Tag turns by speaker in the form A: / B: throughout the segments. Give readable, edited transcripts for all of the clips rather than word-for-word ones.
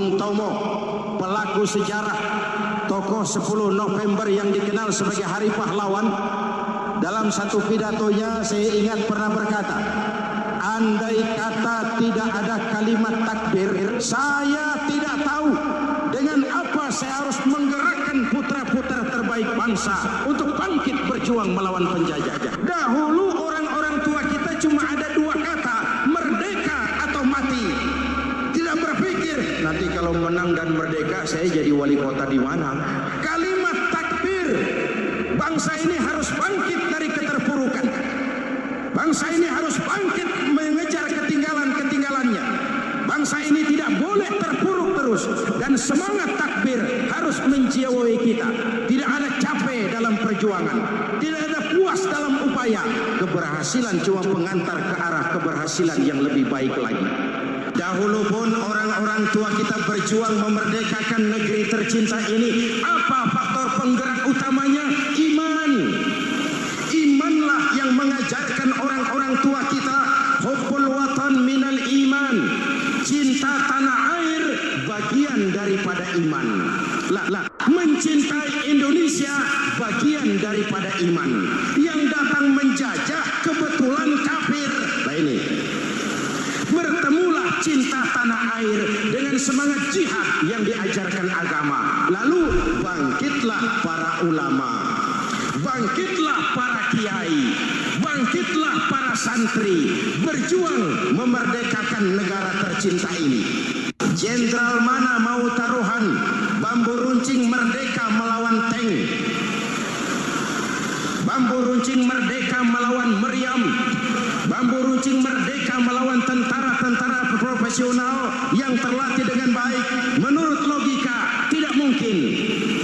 A: Bung Tomo, pelaku sejarah, tokoh 10 November yang dikenal sebagai Hari Pahlawan, dalam satu pidatonya saya ingat pernah berkata, andai kata tidak ada kalimat takbir, saya tidak tahu dengan apa saya harus menggerakkan putra-putra terbaik bangsa untuk bangkit berjuang melawan penjajah. Dahulu orang-orang tua kita cuma ada 2 kata, merdeka atau mati. Tidak berpikir nanti kalau menang dan merdeka saya jadi wali kota di mana. Kalimat takbir, bangsa ini harus bangkit dari keterpurukan. Bangsa ini harus bangkit mengejar ketinggalan-ketinggalannya. Bangsa ini tidak boleh terpuruk terus, dan semangat takbir harus menjiwai kita. Tidak ada capek dalam perjuangan, tidak ada puas dalam upaya. Keberhasilan cuma pengantar ke arah keberhasilan yang lebih baik lagi. Dahulu pun orang-orang tua kita berjuang memerdekakan negeri tercinta ini. Apa faktor penggerak utamanya? Iman. Imanlah yang mengajarkan orang-orang tua kita, hubbul watan minal iman. Cinta tanah air bagian daripada iman. Mencintai Indonesia bagian daripada iman. Yang datang menjajah kebetulan kafir. Nah ini, bertemulah cinta tanah air dengan semangat jihad yang diajarkan agama. Lalu bangkitlah para ulama, bangkitlah para kiai, bangkitlah para santri, berjuang memerdekakan negara tercinta ini. Jenderal mana mau taruhan bambu runcing merdeka melawan tank, bambu runcing merdeka melawan meriam, bambu runcing merdeka melawan tentara-tentara profesional yang terlatih dengan baik. Menurut logika tidak mungkin,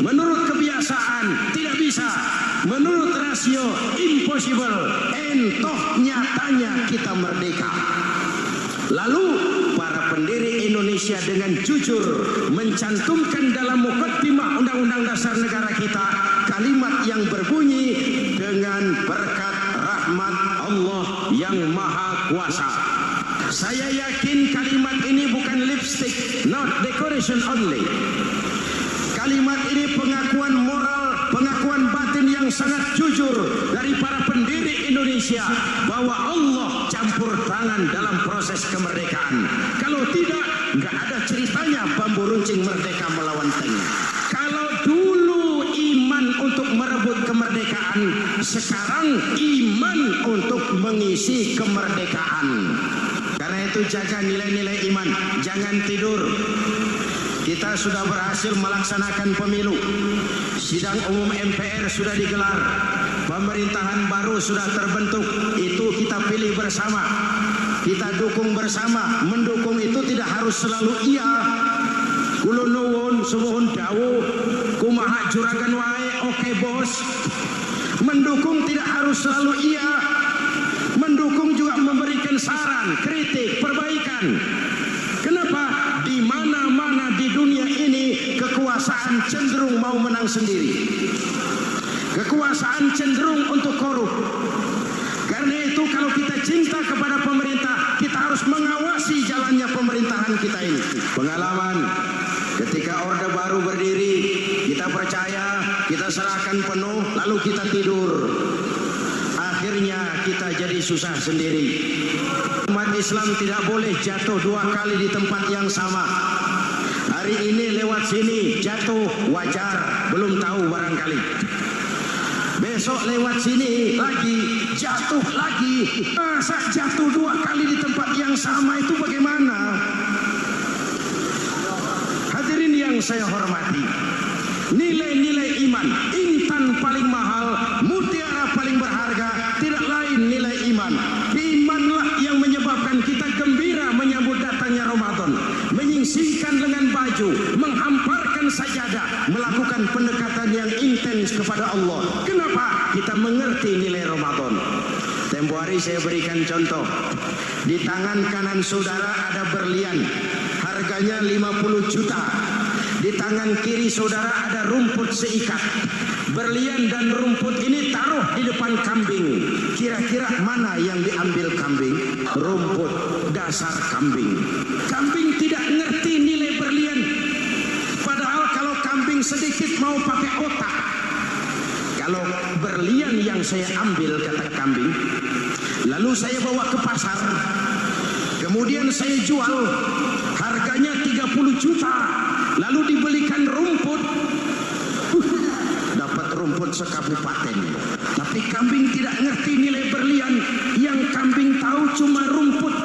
A: menurut kebiasaan tidak bisa, menurut rasio impossible. Toh nyatanya kita merdeka. Lalu para pendiri Indonesia dengan jujur mencantumkan dalam mukaddimah Undang-Undang Dasar Negara kita kalimat yang berbunyi, dengan berkat rahmat Allah yang Maha Kuasa. Saya yakin kalimat ini bukan lipstick, not decoration only. Kalimat ini pengakuan moral, pengakuan batin yang sangat jujur dari para pendiri Indonesia bahwa Allah campur tangan dalam proses kemerdekaan. Kalau tidak, nggak ada ceritanya bambu runcing merdeka melawan tank. Kalau dulu iman untuk merebut kemerdekaan, sekarang iman untuk mengisi kemerdekaan. Karena itu jaga nilai-nilai iman, jangan tidur. Kita sudah berhasil melaksanakan pemilu. Sidang umum MPR sudah digelar. Pemerintahan baru sudah terbentuk. Itu kita pilih bersama. Kita dukung bersama. Mendukung itu tidak harus selalu iya. Kulo nuwun sumuhun dawuh, kumaha juragan wae oke bos. Mendukung tidak harus selalu iya. Mendukung juga memberikan saran, kritik, perbaikan. Kenapa? Di mana-mana di dunia ini kekuasaan cenderung mau menang sendiri. Kekuasaan cenderung untuk korup. Karena itu kalau kita cinta kepada pemerintah, kita harus mengawasi jalannya pemerintahan kita ini. Pengalaman ketika Orde Baru berdiri, kita percaya, kita serahkan penuh, lalu kita tidur. Akhirnya kita jadi susah sendiri. Umat Islam tidak boleh jatuh 2 kali di tempat yang sama. Hari ini lewat sini jatuh wajar, belum tahu barangkali. Besok lewat sini lagi jatuh lagi. Masa jatuh 2 kali di tempat yang sama itu bagaimana? Hadirin yang saya hormati, nilai-nilai iman, intan paling mahal, mutiara paling berharga, tidak lain nilai iman. Imanlah yang menyebabkan kita gembira menyambut datangnya Ramadan, menyingsingkan lengan baju, menghamparkan sajadah, melakukan pendekatan yang intens kepada Allah. Kenapa? Kita mengerti nilai Ramadan. Tempo hari saya berikan contoh. Di tangan kanan saudara ada berlian, harganya 50 juta. Di tangan kiri saudara ada rumput seikat. Berlian dan rumput ini taruh di depan kambing. Kira-kira mana yang diambil kambing? Rumput, dasar kambing. Kambing tidak ngerti nilai berlian. sedikit mau pakai otak. Kalau berlian yang saya ambil, kata kambing, lalu saya bawa ke pasar, kemudian saya jual, harganya 30 juta, lalu dibelikan rumput, dapat rumput sekabupaten. Tapi kambing tidak ngerti nilai berlian, yang kambing tahu cuma rumput.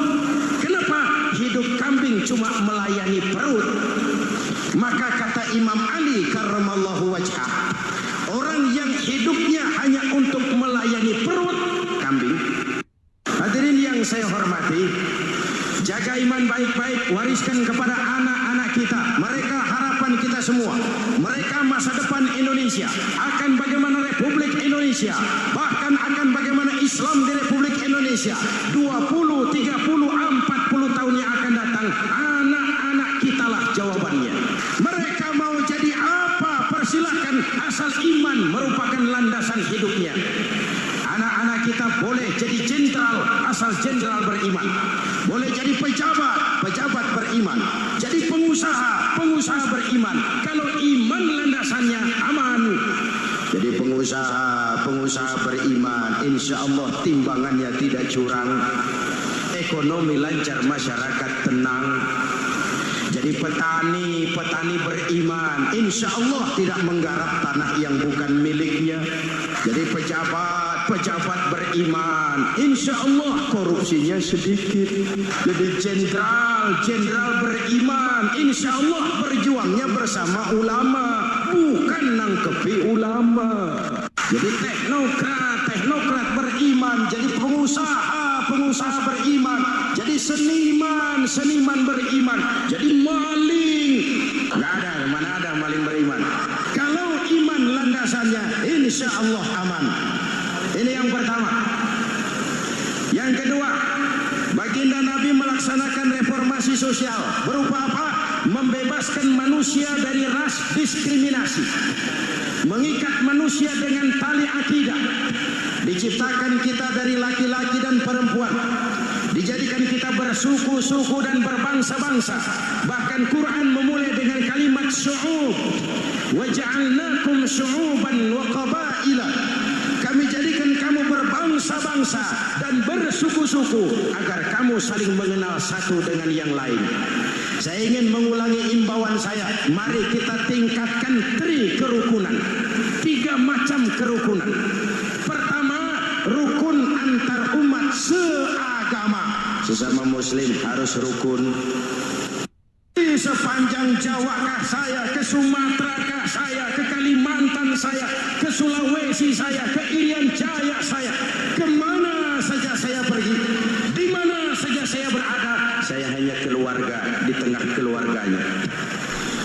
A: Kenapa? Hidup kambing cuma melayani perut. Maka kata Imam Ali karramallahu wajhah, orang yang hidupnya hanya untuk melayani perut, kambing. Hadirin yang saya hormati, jaga iman baik-baik, wariskan kepada anak-anak kita. Mereka harapan kita semua. Mereka masa depan Indonesia. Akan bagaimana Republik Indonesia, bahkan akan bagaimana Islam di Republik Indonesia 20, 30, 40 tahun yang akan datang. Anak-anak kitalah jawabannya. Mereka mau jadi apa? Persilahkan, asal iman merupakan landasan hidupnya. Anak-anak kita boleh jadi jenderal, asal jenderal beriman. Boleh jadi pejabat, pejabat beriman. Jadi pengusaha, pengusaha beriman. Kalau iman landasannya aman. Jadi pengusaha, pengusaha beriman, insya Allah timbangannya tidak curang. Ekonomi lancar, masyarakat tenang. Jadi petani, petani beriman, insya Allah tidak menggarap tanah yang bukan miliknya. Jadi pejabat, pejabat beriman, insya Allah korupsinya sedikit. Jadi jenderal, jenderal beriman, insya Allah berjuangnya bersama ulama, bukan nangkepi ulama. Jadi teknokrat, teknokrat beriman. Jadi pengusaha, pengusaha beriman. Jadi seniman, seniman beriman. Jadi maling, nggak ada, mana ada maling beriman. Kalau iman landasannya, insya Allah aman. Ini yang pertama. Yang kedua, baginda Nabi melaksanakan reformasi sosial. Berupa apa? Membebaskan manusia dari ras diskriminasi. Mengikat manusia dengan tali akidah. Diciptakan kita dari laki-laki dan perempuan. Dijadikan kita bersuku-suku dan berbangsa-bangsa. Bahkan Quran memulai dengan kalimat syu'ub. Waja'alnakum syu'uban wa qabaila. Kami jadikan kamu berbangsa-bangsa dan bersuku-suku agar kamu saling mengenal satu dengan yang lain. Saya ingin mengulangi imbauan saya. Mari kita tingkatkan kerukunan. 3 macam kerukunan. Pertama, rukun antar umat seagama. Sesama muslim harus rukun. Di sepanjang Jawa kah saya, ke Sumatera kah saya, ke Kalimantan saya, ke Sulawesi saya, ke Irian Jaya saya, kemana saja saya pergi, di mana saja saya berada, saya hanya keluarga di tengah keluarganya.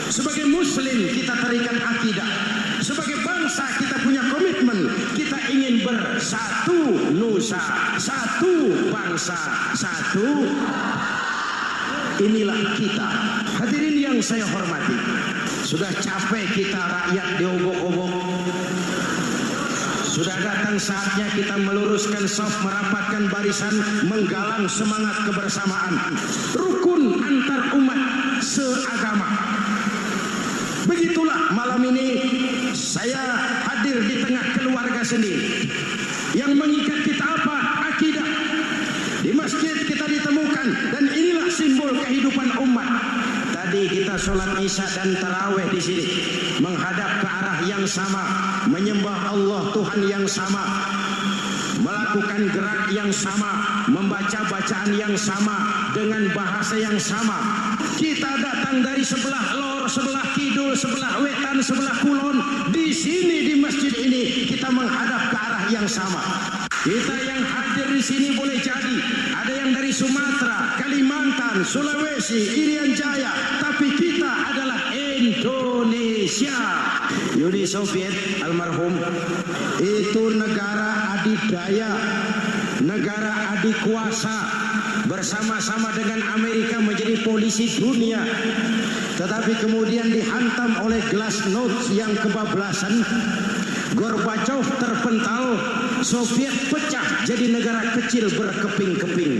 A: Sebagai muslim kita terikat akidah. Sebagai bangsa kita punya komitmen. Kita ingin bersatu nusa, satu bangsa, satu. Inilah kita. Hadirin yang saya hormati, sudah capek kita rakyat diobok-obok. Sudah datang saatnya kita meluruskan saf, merapatkan barisan, menggalang semangat kebersamaan. Rukun antar umat seagama. Begitulah malam ini saya hadir di tengah keluarga sendiri. Yang mengikat kita apa? Akidah. Di masjid kita ditemukan, dan inilah simbol kehidupan umat. Tadi kita sholat isya dan tarawih di sini, menghadap ke arah yang sama, menyembah Allah Tuhan yang sama, melakukan gerak yang sama, membaca bacaan yang sama, dengan bahasa yang sama. Kita datang dari sebelah lor, sebelah kidul, sebelah wetan, sebelah kulon. Di sini di masjid ini kita menghadap ke arah yang sama. Kita yang hadir di sini boleh jadi ada yang dari Sumatera, Kalimantan, Sulawesi, Irian Jaya, tapi kita adalah Indonesia. Uni Soviet almarhum itu negara adidaya, negara adikuasa, bersama-sama dengan Amerika menjadi polisi dunia. Tetapi kemudian dihantam oleh glasnost yang kebablasan. Gorbachev terpental, Soviet pecah jadi negara kecil berkeping-keping.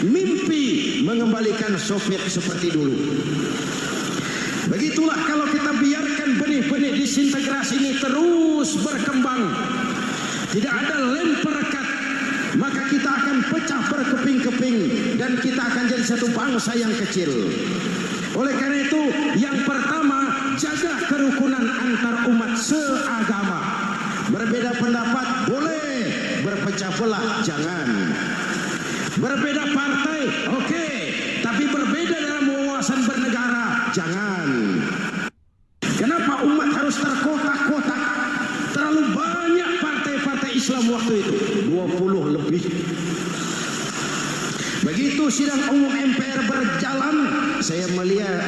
A: Mimpi mengembalikan Soviet seperti dulu. Begitulah kalau kita biarkan benih-benih disintegrasi ini terus berkembang, tidak ada lem perekat, maka kita akan pecah berkeping-keping dan kita akan jadi satu bangsa yang kecil. Oleh karena itu, yang pertama, jaga kerukunan antar umat seagama. Berbeda pendapat boleh, berpecah belah jangan. Berbeda partai oke, tapi berbeda dalam wawasan bernegara jangan. Kenapa umat harus terkotak-kotak? Terlalu banyak partai-partai Islam waktu itu, 20 lebih. Begitu sidang umum MPR berjalan, saya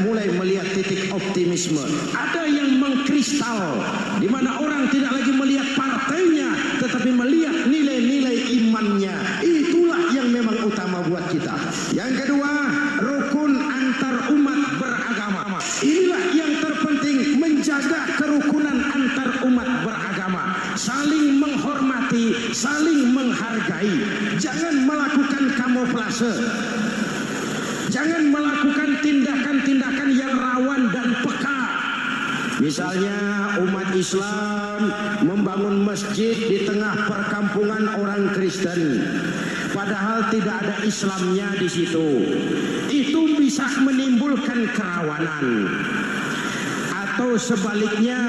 A: mulai melihat titik optimisme. Ada yang mengkristal, di mana orang tidak lagi melihat partainya, tetapi melihat nilai-nilai imannya. Itulah yang memang utama buat kita. Yang kedua, rukun antar umat beragama. Inilah yang terpenting, menjaga kerukunan antar umat beragama. Saling menghormati, saling menghargai. Jangan melakukan kamuflase. Jangan melakukan tindakan-tindakan yang rawan dan peka. Misalnya umat Islam membangun masjid di tengah perkampungan orang Kristen, padahal tidak ada Islamnya di situ. Itu bisa menimbulkan kerawanan. Atau sebaliknya,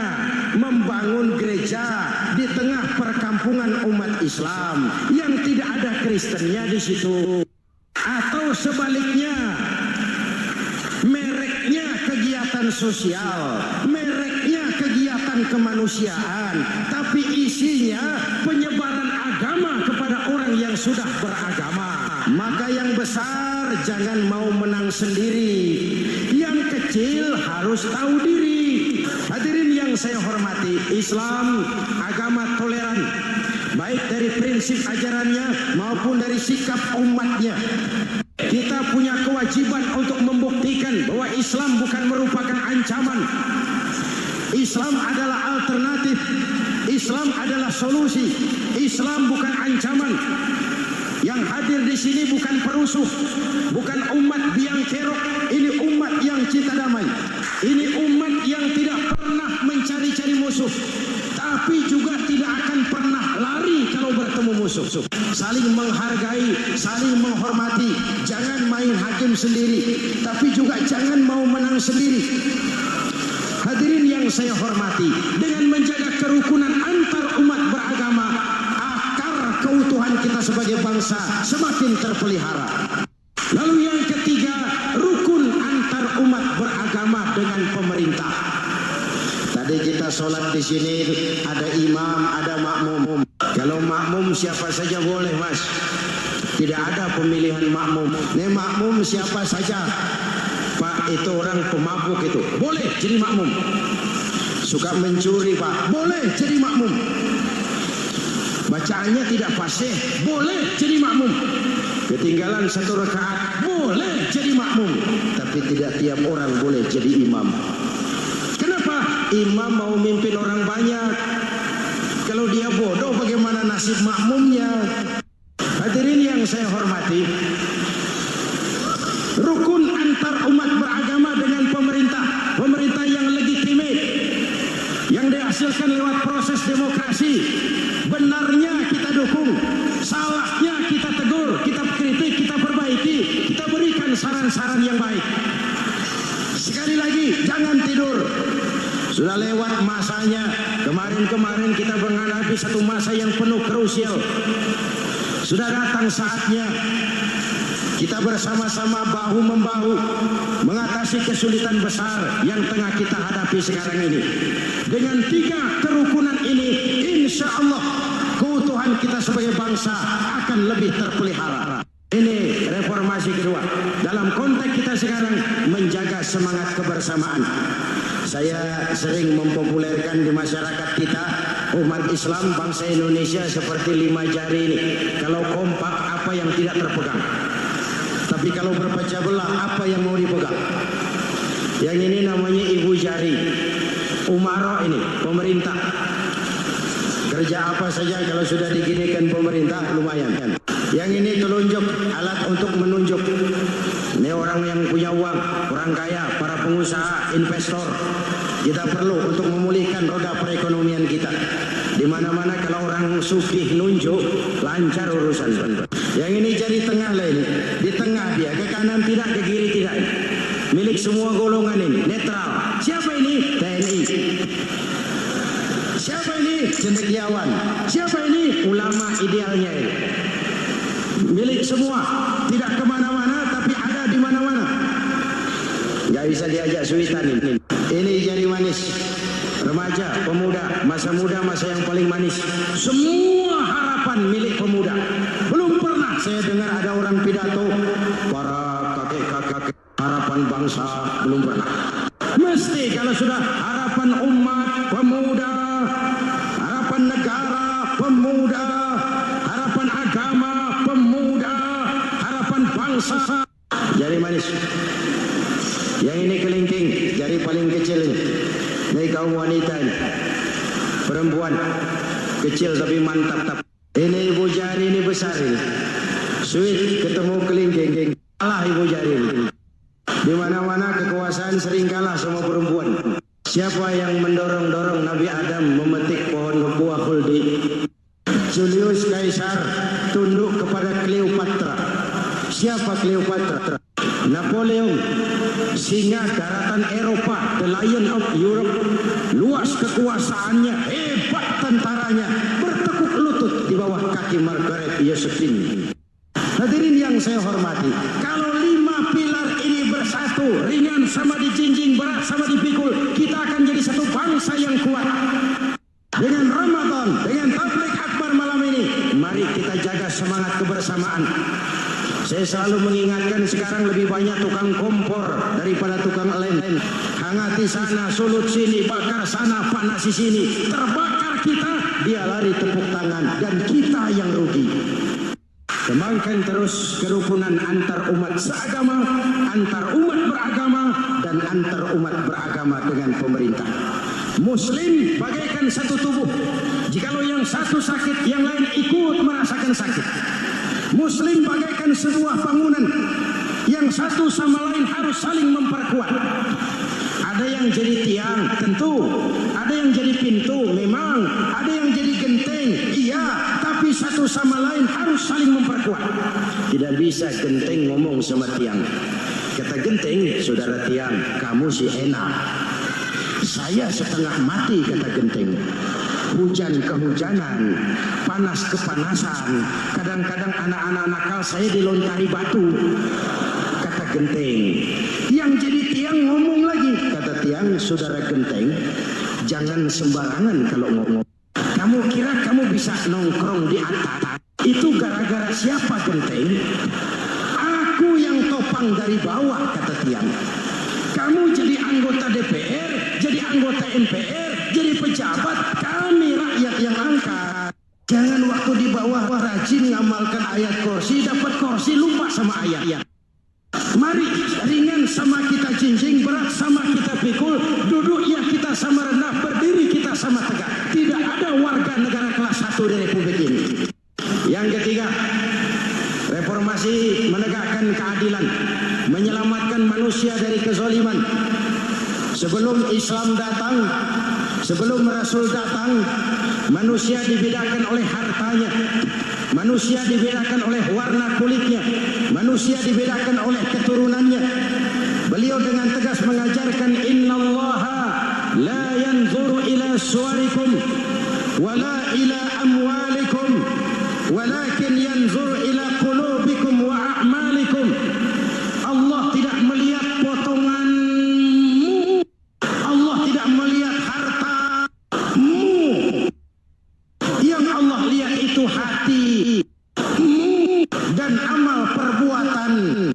A: membangun gereja di tengah perkampungan umat Islam yang tidak ada Kristennya di situ. Atau sebaliknya, mereknya kegiatan sosial, mereknya kegiatan kemanusiaan, tapi isinya penyebaran agama kepada orang yang sudah beragama. Maka yang besar jangan mau menang sendiri, yang kecil harus tahu diri. Hadirin yang saya hormati, Islam agama toleran, baik dari prinsip ajarannya maupun dari sikap umatnya. Kita punya kewajiban untuk membuktikan bahwa Islam bukan merupakan ancaman. Islam adalah alternatif. Islam adalah solusi. Islam bukan ancaman. Yang hadir di sini bukan perusuh, bukan umat biang kerok. Ini umat yang cinta damai. Ini umat yang tidak pernah mencari-cari musuh, tapi juga tidak akan pernah lari kalau bertemu musuh. Saling menghargai, saling menghormati. Jangan main hakim sendiri, tapi juga jangan mau menang sendiri. Hadirin yang saya hormati, dengan menjaga kerukunan antar umat beragama, akar keutuhan kita sebagai bangsa semakin terpelihara. Lalu yang ketiga, rukun antar umat beragama dengan pemerintah. Tadi kita sholat di sini, ada imam, ada makmum. Kalau makmum siapa saja boleh, Mas. Tidak ada pemilihan makmum. Ini makmum siapa saja. Pak, itu orang pemabuk itu, boleh jadi makmum. Suka mencuri, Pak, boleh jadi makmum. Bacaannya tidak fasih, boleh jadi makmum. Ketinggalan satu rakaat, boleh jadi makmum. Tapi tidak tiap orang boleh jadi imam. Kenapa? Imam mau mimpin orang banyak. Kalau dia bodoh, bagaimana nasib makmumnya? Hadirin yang saya hormati, rukun antar umat beragama dengan pemerintah. Pemerintah yang legitimate, yang dihasilkan lewat proses demokrasi. Benarnya kita dukung, salahnya kita tegur, kita kritik, kita perbaiki, kita berikan saran-saran yang baik. Sekali lagi, jangan tidur. Sudah lewat masanya. Kemarin kita menghadapi satu masa yang penuh krusial. Sudah datang saatnya kita bersama-sama bahu-membahu mengatasi kesulitan besar yang tengah kita hadapi sekarang ini. Dengan 3 kerukunan ini, insya Allah keutuhan kita sebagai bangsa akan lebih terpelihara. Ini reformasi kedua. Dalam konteks kita sekarang, menjaga semangat kebersamaan. Saya sering mempopulerkan di masyarakat kita, umat Islam bangsa Indonesia seperti 5 jari ini. Kalau kompak, apa yang tidak terpegang? Tapi kalau berpecah belah, apa yang mau dipegang? Yang ini namanya ibu jari. Umaro ini, pemerintah. Kerja apa saja kalau sudah diginikan pemerintah, lumayan. Yang ini telunjuk, alat untuk menunjuk. Ini orang yang punya uang, orang kaya, para pengusaha, investor. Kita perlu untuk memulihkan roda perekonomian kita. Di mana-mana kalau orang sugih nunjuk, lancar urusan. Yang ini jadi tengah lah ini. Di tengah dia, ke kanan tidak, ke kiri tidak. Milik semua golongan ini, netral. Siapa ini? TNI. Siapa ini? Cendekiawan. Siapa ini? Ulama idealnya ini. Milik semua, tidak kemana-mana tapi ada di mana-mana. Gak bisa diajak suitan ini. Ini jadi manis. Remaja, pemuda, masa muda, masa yang paling manis. Semua harapan milik pemuda. Belum pernah saya dengar ada orang pidato para kakek-kakek harapan bangsa, belum pernah. Mesti kalau sudah harapan umat, pemuda, harapan negara, pemuda, harapan agama, pemuda, harapan bangsa, jari manis. Yang ini kelingking, jari paling kecil ini. Ini kaum wanita ini, perempuan kecil tapi mantap. Ini ibu jari ini besar ini. Sweet ketemu kelingking, kalah ibu jari ini. Di mana-mana kekuasaan sering kalah sama perempuan. Siapa yang mendorong-dorong Nabi Adam memetik pohon buah khuldi? Julius Caesar tunduk kepada Cleopatra. Siapa Cleopatra? Napoleon, singa daratan Eropa, the Lion of Europe. Luas kekuasaannya, hebat tentaranya, bertekuk lutut di bawah kaki Margaret Josephine. Hadirin yang saya hormati, kalau 5 pilar ini bersatu, ringan sama dijinjing, berat sama dipikul, kita akan jadi satu bangsa yang kuat. Dengan Ramadan, dengan tabligh akbar malam ini, mari kita jaga semangat kebersamaan. Saya selalu mengingatkan sekarang lebih banyak tukang kompor daripada tukang lem. Hangati sana, sulut sini, bakar sana, panasi sini. Terbakar kita, dia lari tepuk tangan, dan kita yang rugi. Kembangkan terus kerukunan antar umat seagama, antar umat beragama, dan antar umat beragama dengan pemerintah. Muslim bagaikan satu tubuh. Jikalau yang satu sakit, yang lain ikut merasakan sakit. Muslim bagaikan sebuah bangunan, yang satu sama lain harus saling memperkuat. Ada yang jadi tiang, tentu. Ada yang jadi pintu, memang. Ada yang jadi genteng, iya. Tapi satu sama lain harus saling memperkuat. Tidak bisa genteng ngomong sama tiang. Kata genteng, saudara tiang, kamu sih enak. Saya setengah mati, kata genteng. Hujan kehujanan, panas kepanasan, kadang-kadang anak-anak nakal saya dilontari batu, kata genteng. Yang jadi tiang ngomong lagi, kata tiang, saudara genteng, jangan sembarangan kalau ngomong. Kamu kira kamu bisa nongkrong di atas? Itu gara-gara siapa, genteng? Aku yang topang dari bawah, kata tiang. Kamu jadi anggota DPR, jadi anggota MPR, jadi pejabat, kami rakyat yang angkat. Jangan waktu di bawah rajin ngamalkan ayat kursi, dapat kursi lupa sama ayat. Mari ringan sama kita jinjing, berat sama kita pikul, duduk ya kita sama rendah, berdiri kita sama tegak. Tidak ada warga negara kelas 1 di Republik ini. Yang ketiga, reformasi menegakkan keadilan, menyelamatkan manusia dari kezaliman. Sebelum Islam datang, sebelum Rasul datang, manusia dibedakan oleh hartanya, manusia dibedakan oleh warna kulitnya, manusia dibedakan oleh keturunannya. Beliau dengan tegas mengajarkan, innallaha la yanzuru ila suwarikum wala ila amwalikum walakin yanzuru ila qulubikum wa a'malikum. Allah tidak melihat potonganmu, Allah tidak melihat hartamu. Yang Allah lihat itu hatimu dan amal perbuatanmu.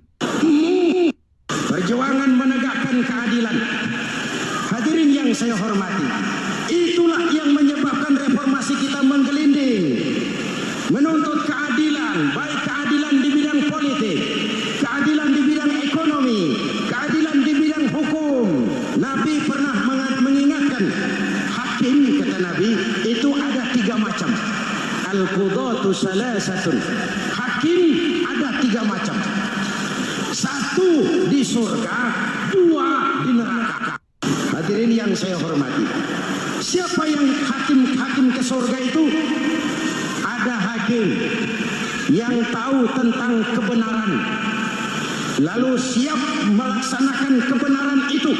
A: Perjuangan menegakkan keadilan. Hadirin yang saya hormati, itulah yang menyebabkan reformasi kita menggelinding. Menuntut keadilan, baik keadilan di bidang politik, keadilan di bidang ekonomi, keadilan di bidang hukum. Nabi pernah mengingatkan, hakim, kata Nabi, itu ada 3 macam. Al-qudatu salasatun. Hakim ada 3 macam. 1, surga, 2 di neraka. Hadirin yang saya hormati, siapa yang hakim ke surga itu? Ada hakim yang tahu tentang kebenaran, lalu siap melaksanakan kebenaran itu,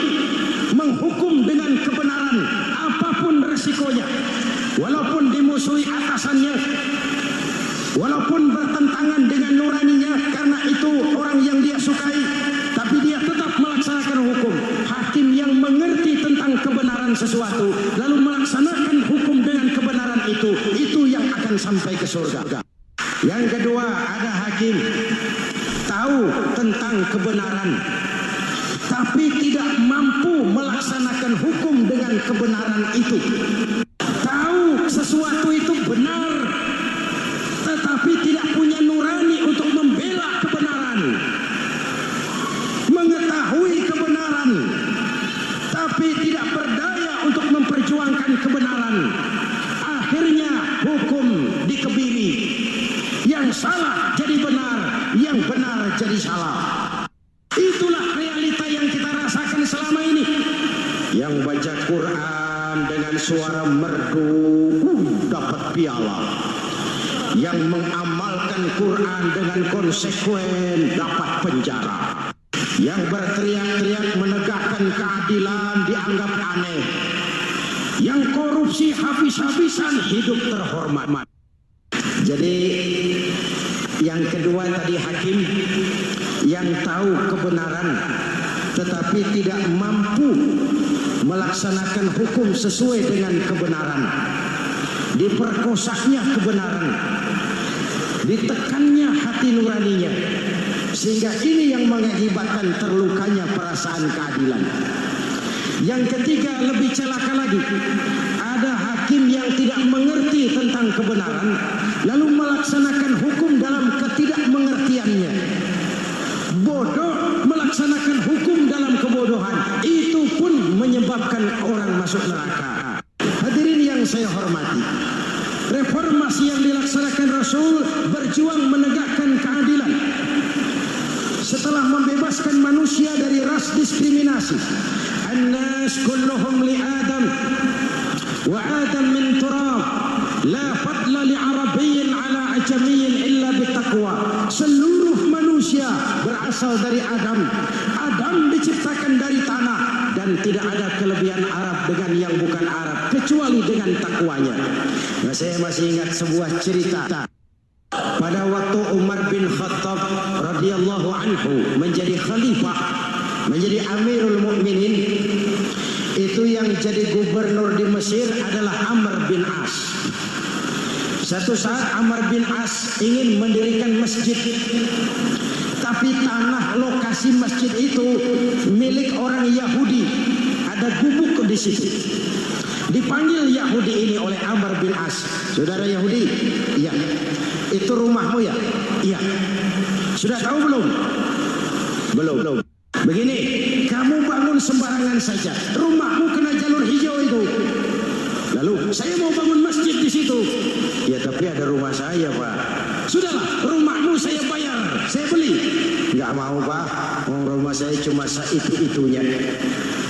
A: menghukum dengan kebenaran apapun resikonya, walaupun dimusuhi atasannya, walaupun bertentangan dengan nuraninya, karena itu orang yang dia sukai, tapi dia tetap melaksanakan hukum. Hakim yang mengerti tentang kebenaran sesuatu lalu melaksanakan hukum dengan kebenaran itu yang akan sampai ke surga. Yang kedua, ada hakim tahu tentang kebenaran tapi tidak mampu melaksanakan hukum dengan kebenaran itu. Tahu sesuatu itu benar tetapi tidak punya nurani untuk membela kebenaran. Mengetahui kebenaran tapi tidak berdaya untuk memperjuangkan kebenaran. Akhirnya hukum dikebiri. Yang salah jadi benar, yang benar jadi salah. Itulah realita yang kita rasakan selama ini. Yang baca Quran dengan suara merdu dapat piala. Yang mengamalkan Quran dengan konsekuen dapat penjara. Yang berteriak-teriak menegakkan keadilan dianggap aneh. Yang korupsi habis-habisan hidup terhormat. Jadi yang kedua tadi hakim yang tahu kebenaran tetapi tidak mampu melaksanakan hukum sesuai dengan kebenaran. Diperkosanya kebenaran, ditekannya hati nuraninya, sehingga ini yang mengakibatkan terlukanya perasaan keadilan. Yang ketiga lebih celaka lagi, ada hakim yang tidak mengerti tentang kebenaran lalu melaksanakan hukum dalam ketidakmengertiannya. Bodoh melaksanakan hukum dalam kebodohan, itu pun menyebabkan orang masuk neraka. Hadirin yang saya hormati, reformasi yang dilaksanakan Rasul berjuang menegakkan keadilan. Setelah membebaskan manusia dari ras diskriminasi, an-nas kulluhum li Adam wa Adam min turab, la fadla li Arabiyyin ala ajamiyyin illa bitaqwa. Seluruh manusia berasal dari Adam. Adam diciptakan dari tanah dan tidak ada kelebihan Arab dengan yang bukan Arab kecuali dengan takwanya. Nah, saya masih ingat sebuah cerita. Pada waktu Umar bin Khattab radhiyallahu anhu menjadi khalifah, menjadi Amirul Mukminin, itu yang jadi gubernur di Mesir adalah Amr bin As. Satu saat Amr bin As ingin mendirikan masjid, tapi tanah lokasi masjid itu milik orang Yahudi. Ada gubuk di situ. Dipanggil Yahudi ini oleh Amr bin As. Saudara Yahudi, iya. Itu rumahmu ya? Iya. Sudah tahu belum? Belum. Begini, kamu bangun sembarangan saja. Rumahmu kena jalur hijau itu. Lalu saya mau bangun masjid di situ. Ya tapi ada rumah saya, Pak. Sudahlah, rumahmu saya bayar, saya beli. Enggak mau, Pak. Rumah saya cuma itu-itunya.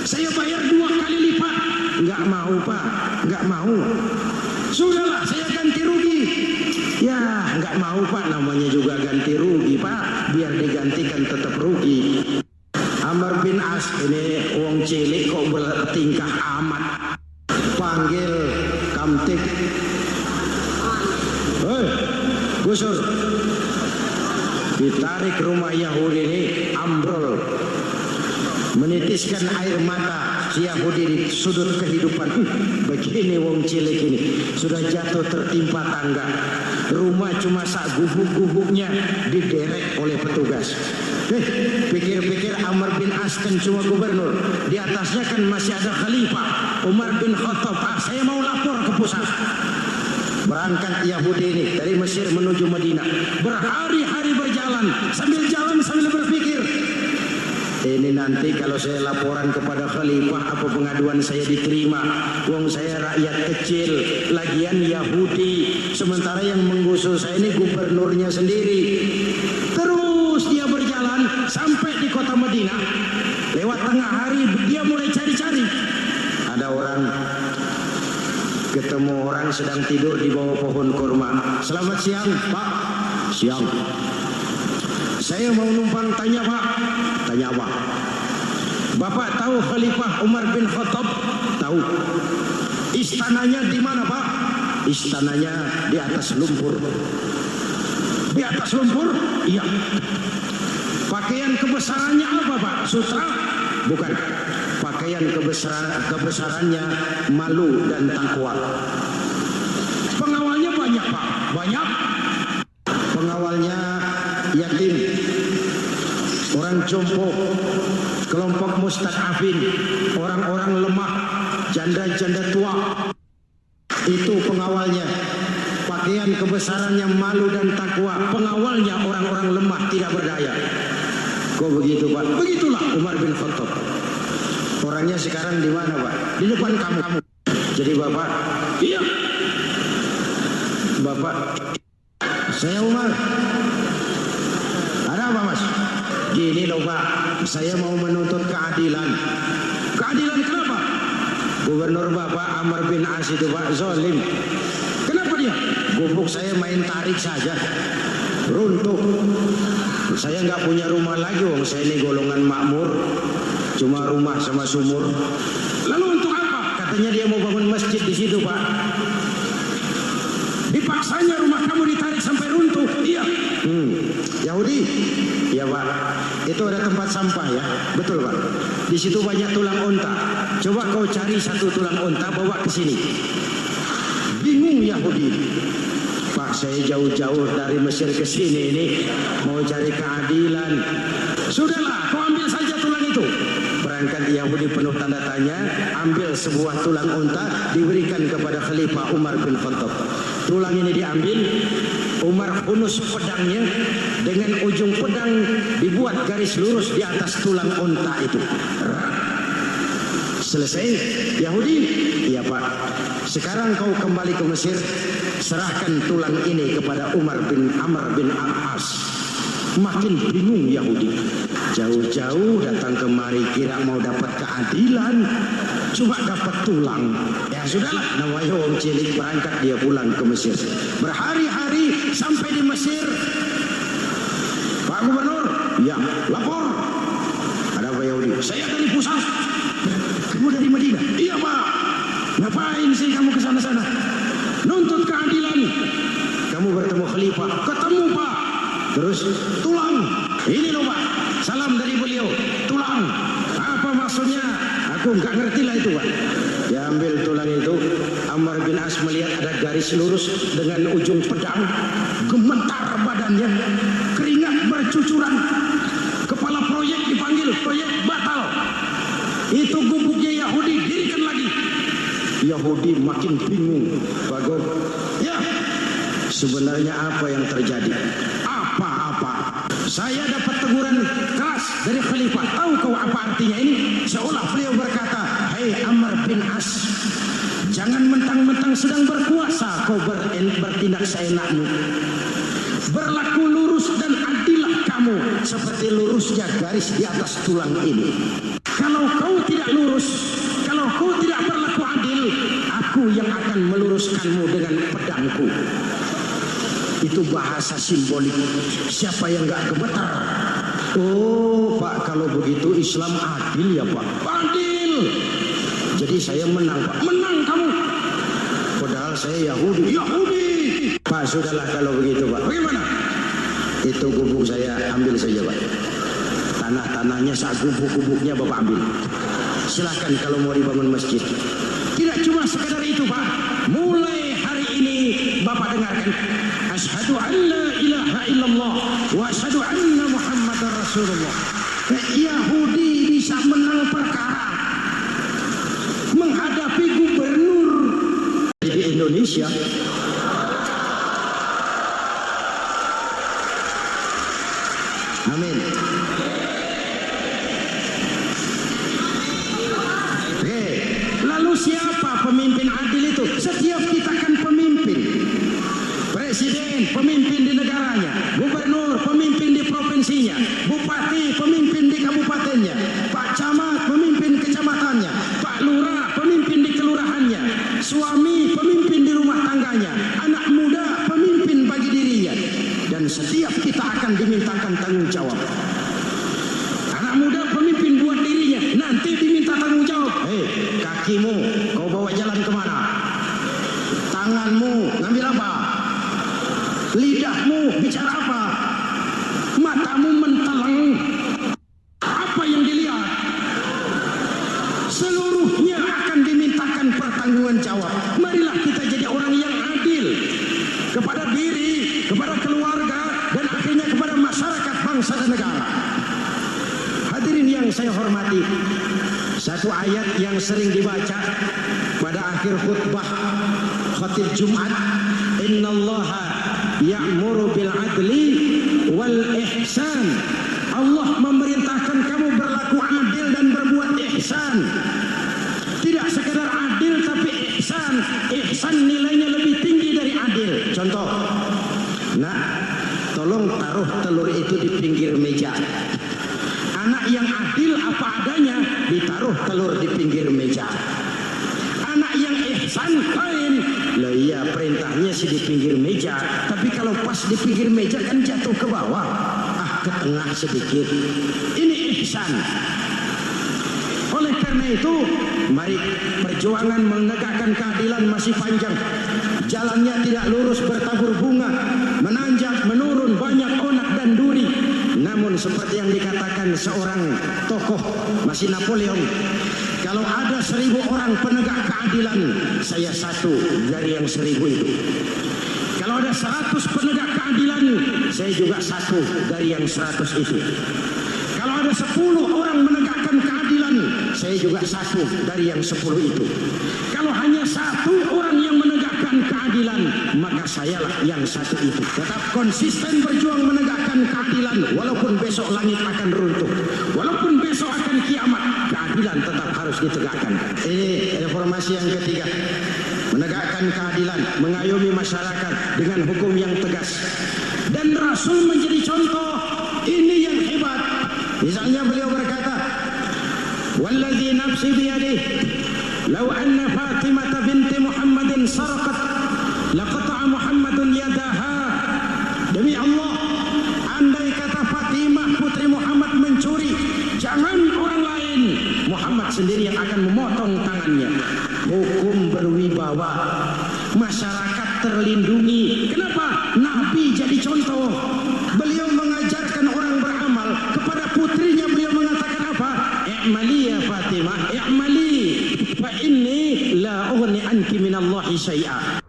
A: Saya bayar 2 kali lipat. Enggak mau, Pak. Enggak mau. Sudahlah, saya ganti rugi. Ya, enggak mau, Pak. Namanya juga ganti rugi, Pak. Biar digantikan tetap rugi. Amr bin As ini wong cilik kok bertingkah amat. Panggil Kamtib. Hei, Gusur. Ditarik rumah Yahudi ini, ambrol. Menitiskan air mata si Yahudi di sudut kehidupan. Begini wong cilik ini sudah jatuh tertimpa tangga. Rumah cuma sak gubuk-gubuknya diderek oleh petugas. Pikir-pikir Amr bin As kan cuma gubernur, di atasnya kan masih ada khalifah Umar bin Khattab. Saya mau lapor ke pusat. Berangkat Yahudi ini dari Mesir menuju Madinah, berhari-hari berjalan, sambil berpikir, ini nanti kalau saya laporan kepada khalifah, apa pengaduan saya diterima? Wong saya rakyat kecil, lagian Yahudi, sementara yang menggusur saya ini gubernurnya sendiri. Terus dia berjalan, sampai di kota Madinah. Lewat tengah hari dia mulai cari-cari. Ada orang, ketemu orang sedang tidur di bawah pohon kurma. Selamat siang, Pak. Siang. Saya mau numpang tanya, Pak. Tanya apa? Bapak tahu Khalifah Umar bin Khattab? Tahu. Istananya di mana, Pak? Istananya di atas lumpur. Di atas lumpur? Iya. Pakaian kebesarannya apa, Pak? Sutra? Bukan. Pakaian kebesarannya malu dan takwa. Pengawalnya banyak, Pak. Banyak. Pengawalnya yatim, orang jompo, kelompok mustadafin, orang-orang lemah, janda-janda tua. Itu pengawalnya. Pakaian kebesarannya malu dan takwa. Pengawalnya orang-orang lemah tidak berdaya. Kok begitu, Pak? Begitulah Umar bin Khattab. Orangnya sekarang di mana, Pak? Di depan kamu. Jadi Bapak, iya. Bapak, saya Umar. Ada apa, Mas? Gini loh, Pak. Saya mau menuntut keadilan. Keadilan kenapa? Gubernur Bapak Amr bin As itu, Pak, zalim. Kenapa dia? Gubuk saya main tarik saja, runtuh. Saya nggak punya rumah lagi, wong saya ini golongan makmur, cuma rumah sama sumur. Lalu untuk apa? Katanya dia mau bangun masjid di situ, Pak. Dipaksanya rumah kamu ditarik sampai runtuh. Iya. Yahudi. Ya, Pak. Itu ada tempat sampah ya. Betul, Pak. Di situ banyak tulang unta. Coba kau cari satu tulang unta bawa ke sini. Bingung Yahudi. Pak, saya jauh-jauh dari Mesir ke sini ini mau cari keadilan. Sudahlah, kau ambil saja tulang itu. Berangkat Yahudi penuh tanda tanya, ambil sebuah tulang unta, diberikan kepada Khalifah Umar bin Khattab. Tulang ini diambil, Umar hunus pedangnya, dengan ujung pedang dibuat garis lurus di atas tulang unta itu. Selesai, Yahudi? Iya, Pak. Sekarang kau kembali ke Mesir, serahkan tulang ini kepada Umar bin Amr bin As. Makin bingung Yahudi. Jauh-jauh datang kemari kira mau dapat keadilan, cuma dapat tulang. Ya sudahlah, namanya wong cilik, berangkat dia pulang ke Mesir. Berhari-hari sampai di Mesir. Pak Gubernur, ya lapor. Ada apa Yahudi? Saya dari pusat. Kamu dari Madinah? Iya, Pak. Ngapain sih kamu ke sana-sana? Nuntut keadilan. Kamu bertemu Khalifah? Ketemu, Pak. Terus tulang. Ini loh, Pak. Salam dari beliau. Tulang. Apa maksudnya? Aku nggak ngerti lah itu, Pak. Diambil tulang itu. Amr bin As melihat ada garis lurus dengan ujung pedang. Gemetar badannya. Keringat bercucuran. Kepala proyek dipanggil. Proyek batal. Itu gubuknya Yahudi, dirikan lagi. Yahudi makin bingung. Bagus. Ya, sebenarnya apa yang terjadi? Apa-apa. Saya dapat teguran keras dari Khalifah. Tahu kau apa artinya ini? Seolah beliau berkata, "Hei Amr bin As, jangan mentang-mentang sedang berkuasa kau bertindak seenakmu. Berlaku lurus dan adillah kamu seperti lurusnya garis di atas tulang ini. Kalau kau tidak lurus, kalau kau tidak berlaku adil, aku yang akan meluruskanmu dengan pedangku." Itu bahasa simbolik. Siapa yang gak gemetar? Oh, Pak, kalau begitu Islam adil ya, Pak? Adil. Jadi saya menang, Pak. Menang kamu. Padahal saya Yahudi. Yahudi. Pak, sudahlah kalau begitu, Pak. Bagaimana? Itu gubuk saya ambil saja, Pak. Tanah-tanahnya saat gubuk-gubuknya Bapak ambil. Silahkan kalau mau dibangun masjid. Tidak cuma sekadar itu, Pak. Mulai hari ini Bapak dengarkan. Asyhadu an la ilaha illallah wa asyhadu anna Muhammadar Rasulullah. Yahudi bisa menang perkara menghadapi gubernur di Indonesia. Amin. Lalu siapa pemimpin adil itu? Setiap kita kan pemimpin. Presiden, pemimpin di negaranya. Gubernur, pemimpin di provinsinya. dirinya, bupati pemimpin di kabupatennya, Pak Camat pemimpin kecamatannya, Pak Lurah pemimpin di kelurahannya, suami pemimpin di rumah tangganya, anak muda pemimpin bagi dirinya. Dan setiap kita akan dimintakan tanggung jawab. Anak muda pemimpin buat dirinya, nanti diminta tanggung jawab. Kakimu kau bawa jalan kemana? Tanganmu ngambil apa? Lidahmu bicara apa? Matamu mentelang, apa yang dilihat? Seluruhnya akan dimintakan pertanggungan jawab. Marilah kita jadi orang yang adil kepada diri, kepada keluarga, dan akhirnya kepada masyarakat, bangsa dan negara. Hadirin yang saya hormati, satu ayat yang sering dibaca pada akhir khutbah khatib Jumat, innallaha ya'muru bil adli wal ihsan. Allah memerintahkan kamu berlaku adil dan berbuat ihsan. Tidak sekedar adil tapi ihsan. Ihsan nilainya lebih tinggi dari adil. Contoh, nah, tolong taruh telur itu di pinggir meja. Anak yang adil apa adanya ditaruh telur di pinggir meja. Anak yang ihsan lain, lah iya perintahnya sih di pinggir meja, tapi kalau pas di pinggir meja kan jatuh ke bawah, ke tengah sedikit. Ini ihsan. Oleh karena itu, mari perjuangan menegakkan keadilan masih panjang. Jalannya tidak lurus bertabur bunga, menanjak, menurun, banyak onak dan duri. Namun seperti yang dikatakan seorang tokoh, masih Napoleon, kalau ada 1000 orang penegak keadilan, saya satu dari yang 1000 itu. Kalau ada 100 penegak keadilan, saya juga satu dari yang 100 itu. Kalau ada 10 orang menegakkan keadilan, saya juga satu dari yang 10 itu. Kalau hanya 1 orang yang menegakkan keadilan, maka sayalah yang 1 itu. Tetap konsisten berjuang menegakkan keadilan, walaupun besok langit akan runtuh, walaupun besok akan kiamat, keadilan tetap harus ditegakkan. Ini reformasi yang ketiga, menegakkan keadilan, mengayomi masyarakat dengan hukum yang tegas. Dan Rasul menjadi contoh, ini yang hebat. Misalnya beliau berkata, "Wallazi nafsi biyadihi, law anna Fatimah binti Muhammadin sarqat, laqata'a Muhammadun yadaha." Demi Allah, andai kata Fatimah putri Muhammad mencuri, jangan orang lain, Muhammad sendiri yang akan memotong tangannya. Hukum berwibawa, masyarakat terlindungi. Kenapa? Nabi jadi contoh. Beliau mengajarkan orang beramal. Kepada putrinya beliau mengatakan apa? I'mali ya Fatimah, i'mali, fa inni la ughni anki minallahi syai'a.